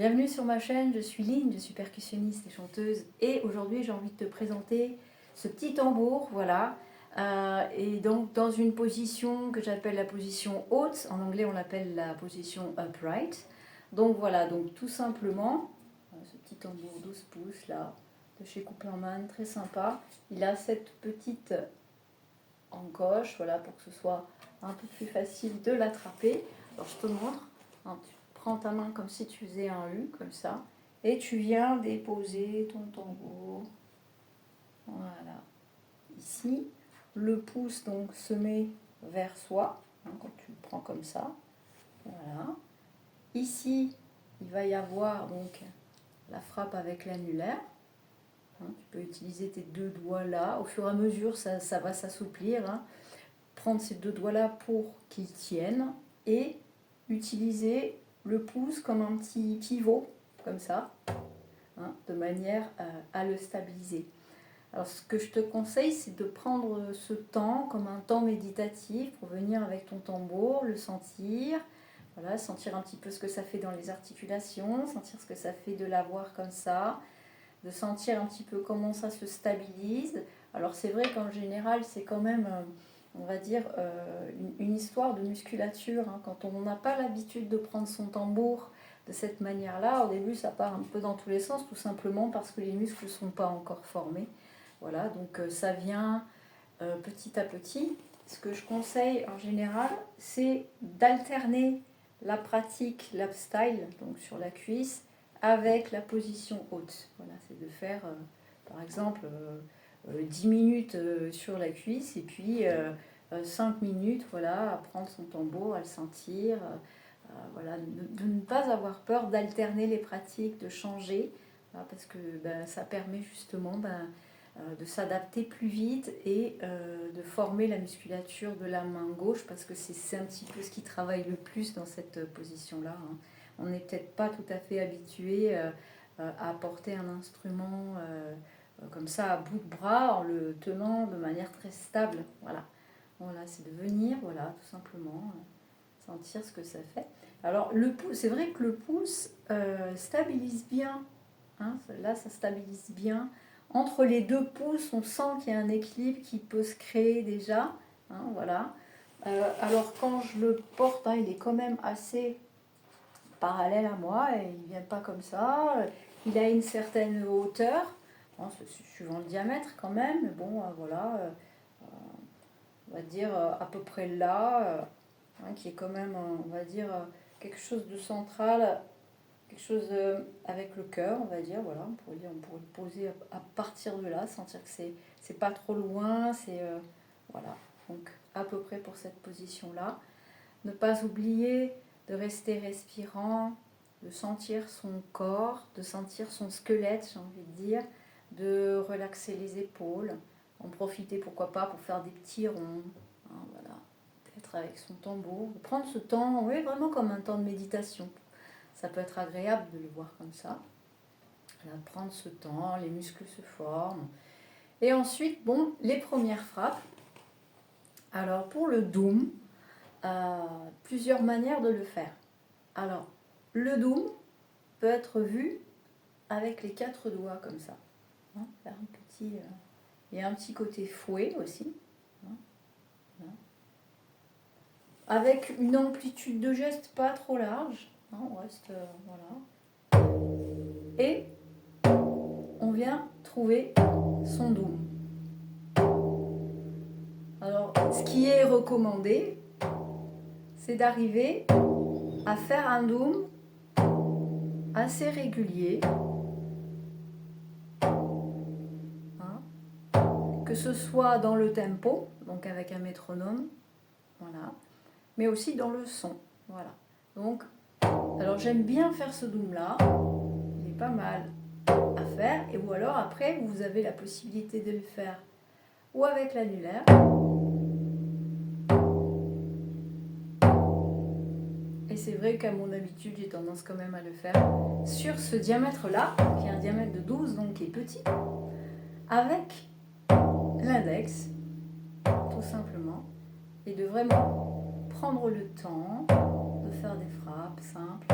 Bienvenue sur ma chaîne, je suis Lynn, je suis percussionniste et chanteuse et aujourd'hui j'ai envie de te présenter ce petit tambour, voilà, et donc dans une position que j'appelle la position haute, en anglais on l'appelle la position upright. Donc voilà, donc tout simplement, ce petit tambour 12 pouces là, de chez Couplerman, très sympa, il a cette petite encoche, voilà, pour que ce soit un peu plus facile de l'attraper. Alors je te montre, hein, tu prends ta main comme si tu faisais un U, comme ça, et tu viens déposer ton tambour, voilà, ici. Le pouce donc se met vers soi, hein, quand tu le prends comme ça, voilà. Ici, il va y avoir donc la frappe avec l'annulaire. Hein, tu peux utiliser tes deux doigts là, au fur et à mesure ça va s'assouplir, hein. Prendre ces deux doigts là pour qu'ils tiennent et utiliser le pouce comme un petit pivot, comme ça, hein, de manière à le stabiliser. Alors ce que je te conseille, c'est de prendre ce temps comme un temps méditatif pour venir avec ton tambour, le sentir, voilà, sentir un petit peu ce que ça fait dans les articulations, sentir ce que ça fait de l'avoir comme ça, de sentir un petit peu comment ça se stabilise. Alors c'est vrai qu'en général, c'est quand même, on va dire, une histoire de musculature, hein. Quand on n'a pas l'habitude de prendre son tambour de cette manière-là, au début ça part un peu dans tous les sens, tout simplement parce que les muscles ne sont pas encore formés. Voilà, donc ça vient petit à petit. Ce que je conseille en général, c'est d'alterner la pratique l'upstyle, donc sur la cuisse, avec la position haute. Voilà, c'est de faire par exemple 10 minutes sur la cuisse et puis 5 minutes, voilà, à prendre son tambour, à le sentir, voilà, de ne pas avoir peur d'alterner les pratiques, de changer, voilà, parce que ça permet justement de s'adapter plus vite et de former la musculature de la main gauche, parce que c'est un petit peu ce qui travaille le plus dans cette position-là, hein. On n'est peut-être pas tout à fait habitué à porter un instrument comme ça à bout de bras en le tenant de manière très stable. Voilà, voilà, c'est de venir, voilà, tout simplement sentir ce que ça fait. Alors le pouce, c'est vrai que le pouce stabilise bien, hein, là ça stabilise bien. Entre les deux pouces, on sent qu'il y a un équilibre qui peut se créer déjà, hein, voilà. Alors quand je le porte, hein, il est quand même assez parallèle à moi et il ne vient pas comme ça. Il a une certaine hauteur, bon, suivant le diamètre quand même, mais bon, voilà, on va dire à peu près là, hein, qui est quand même, on va dire, quelque chose de central, quelque chose avec le cœur, on va dire, voilà, on pourrait le poser à partir de là, sentir que c'est pas trop loin, c'est voilà, donc à peu près pour cette position-là. Ne pas oublier de rester respirant, de sentir son corps, de sentir son squelette, j'ai envie de dire, de relaxer les épaules, en profiter pourquoi pas pour faire des petits ronds, hein, voilà, peut-être avec son tambour, de prendre ce temps, oui, vraiment comme un temps de méditation. Ça peut être agréable de le voir comme ça. Là, prendre ce temps, les muscles se forment. Et ensuite, bon, les premières frappes. Alors pour le doom, plusieurs manières de le faire. Alors, le doom peut être vu avec les 4 doigts comme ça. Hein, faire un petit, il y a un petit côté fouet aussi. Hein, voilà. Avec une amplitude de geste pas trop large. Hein, on reste, voilà. Et on vient trouver son doom. Alors, ce qui est recommandé, c'est d'arriver à faire un doom assez régulier, hein, que ce soit dans le tempo, donc avec un métronome, voilà, mais aussi dans le son, voilà. Donc, alors j'aime bien faire ce doom là, il est pas mal à faire, et ou alors après vous avez la possibilité de le faire ou avec l'annulaire, et c'est vrai qu'à mon habitude j'ai tendance quand même à le faire sur ce diamètre là, qui est un diamètre de 12, donc qui est petit, avec l'index, tout simplement, et de vraiment prendre le temps de faire des frappes simples,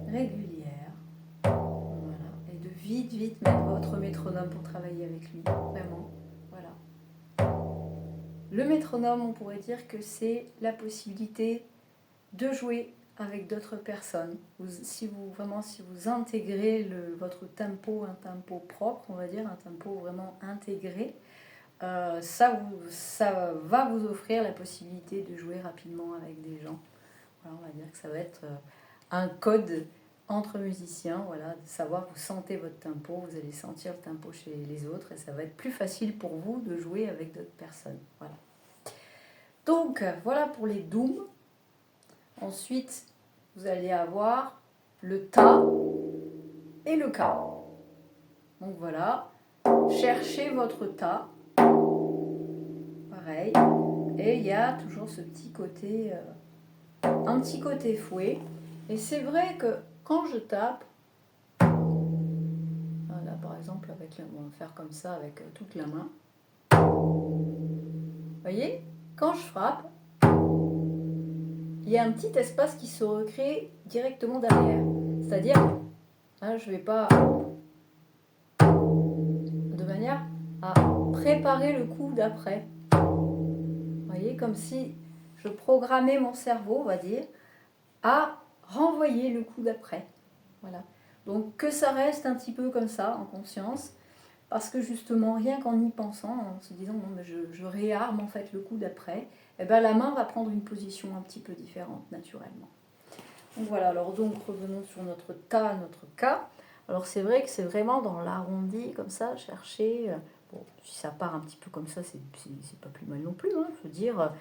régulières, vite mettre votre métronome pour travailler avec lui, vraiment. Voilà. Le métronome, on pourrait dire que c'est la possibilité de jouer avec d'autres personnes. Si vous intégrez votre tempo, un tempo propre, on va dire, un tempo vraiment intégré, ça va vous offrir la possibilité de jouer rapidement avec des gens. Voilà, on va dire que ça va être un code entre musiciens, voilà, de savoir, vous sentez votre tempo, vous allez sentir le tempo chez les autres et ça va être plus facile pour vous de jouer avec d'autres personnes. Voilà. Donc voilà pour les dooms. Ensuite, vous allez avoir le ta et le ka. Donc voilà, cherchez votre ta. Pareil. Et il y a toujours ce petit côté, un petit côté fouet. Et c'est vrai que quand je tape, là par exemple, on va faire comme ça avec toute la main. Vous voyez, quand je frappe, il y a un petit espace qui se recrée directement derrière. C'est-à-dire, là, je ne vais pas, de manière à préparer le coup d'après. Vous voyez, comme si je programmais mon cerveau, on va dire, à renvoyer le coup d'après. Voilà. Donc que ça reste un petit peu comme ça, en conscience, parce que justement, rien qu'en y pensant, en se disant non, mais je réarme en fait le coup d'après, et ben la main va prendre une position un petit peu différente naturellement. Donc voilà, alors donc revenons sur notre ta, notre ka. Alors c'est vrai que c'est vraiment dans l'arrondi comme ça, chercher. Bon, si ça part un petit peu comme ça, c'est pas plus mal non plus, hein, je veux dire.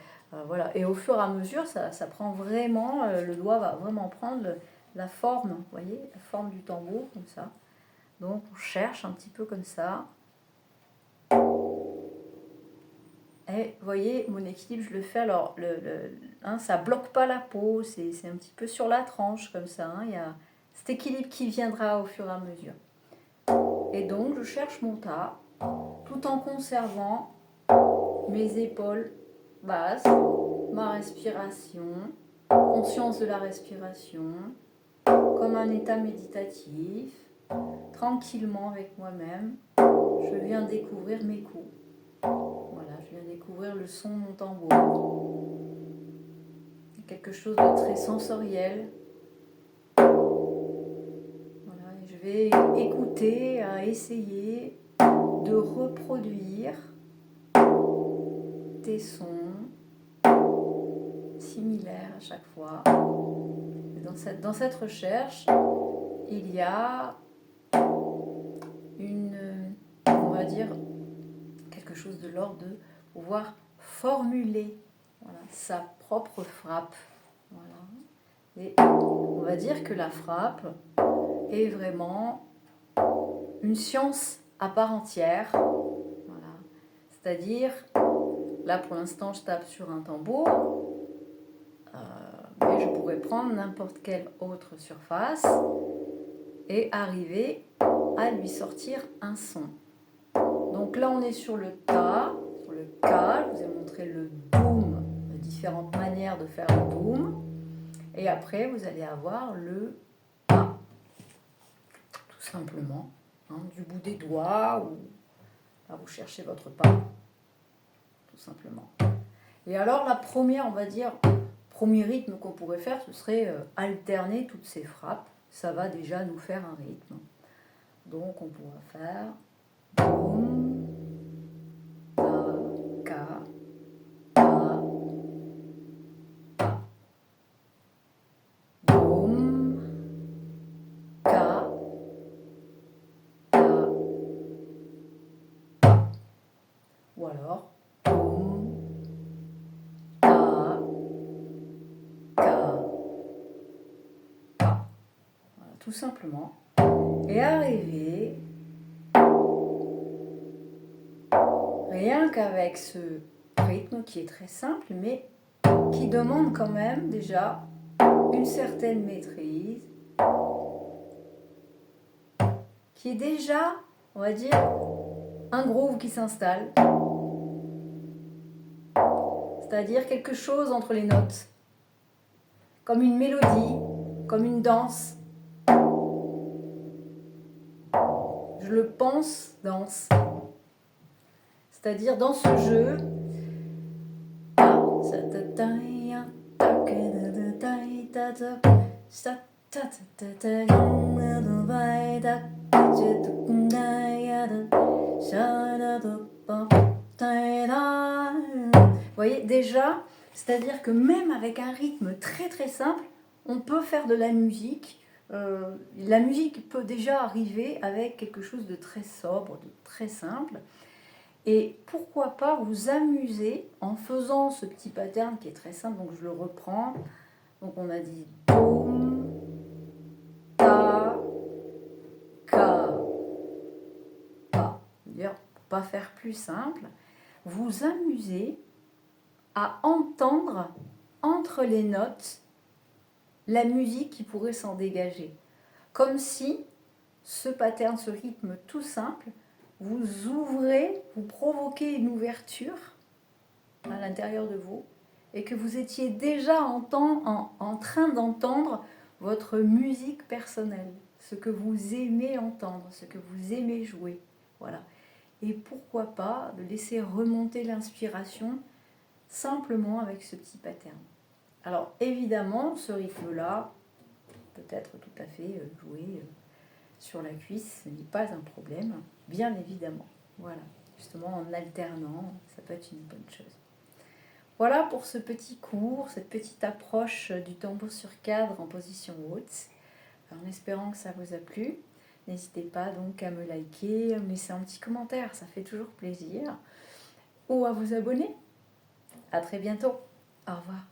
Voilà. Et au fur et à mesure, ça prend vraiment, le doigt va vraiment prendre la forme, vous voyez, la forme du tambour, comme ça. Donc on cherche un petit peu comme ça. Et vous voyez, mon équilibre, je le fais, alors ça bloque pas la peau, c'est un petit peu sur la tranche comme ça. Il y a cet équilibre qui viendra au fur et à mesure. Et donc je cherche mon ta, tout en conservant mes épaules basses, ma respiration, conscience de la respiration, comme un état méditatif, tranquillement avec moi-même. Je viens découvrir mes coups. Voilà, je viens découvrir le son de mon tambour. Quelque chose de très sensoriel. Voilà, et je vais écouter, essayer de reproduire des sons similaires à chaque fois. Et dans cette recherche, il y a on va dire, quelque chose de l'ordre de pouvoir formuler, voilà, sa propre frappe. Voilà. Et on va dire que la frappe est vraiment une science à part entière. Voilà. C'est-à-dire, là pour l'instant je tape sur un tambour, mais je pourrais prendre n'importe quelle autre surface et arriver à lui sortir un son. Donc là on est sur le ta, sur le ka, je vous ai montré le doom, différentes manières de faire le doom. Et après vous allez avoir le pa, tout simplement, hein, du bout des doigts, ou là vous cherchez votre pa, tout simplement. Et alors la première, on va dire, premier rythme qu'on pourrait faire, ce serait alterner toutes ces frappes. Ça va déjà nous faire un rythme. Donc on pourra faire doom, ta, ka, ta, pa. Doom, ka, ta, pa. Ou alors doum, ta, ka, pa. Voilà, tout simplement. Et arriver, rien qu'avec ce rythme qui est très simple, mais qui demande quand même déjà une certaine maîtrise, qui est déjà, on va dire, un groove qui s'installe, c'est-à-dire quelque chose entre les notes, comme une mélodie, comme une danse. je le pense danse. C'est-à-dire dans ce jeu, vous voyez déjà, c'est-à-dire que même avec un rythme très très simple, on peut faire de la musique. La musique peut déjà arriver avec quelque chose de très sobre, de très simple. Et pourquoi pas vous amuser en faisant ce petit pattern qui est très simple. Donc je le reprends. Donc on a dit boum, ta, ka, pa. D'ailleurs, pour pas faire plus simple, vous amusez à entendre entre les notes la musique qui pourrait s'en dégager. Comme si ce pattern, ce rythme tout simple, vous ouvrez, vous provoquez une ouverture à l'intérieur de vous et que vous étiez déjà en train d'entendre votre musique personnelle, ce que vous aimez entendre, ce que vous aimez jouer. Voilà. Et pourquoi pas de laisser remonter l'inspiration simplement avec ce petit pattern. Alors évidemment, ce rythme-là peut être tout à fait joué sur la cuisse, ce n'est pas un problème, bien évidemment. Voilà, justement en alternant, ça peut être une bonne chose. Voilà pour ce petit cours, cette petite approche du tambour sur cadre en position haute. En espérant que ça vous a plu, n'hésitez pas donc à me liker, à me laisser un petit commentaire, ça fait toujours plaisir, ou à vous abonner. À très bientôt. Au revoir.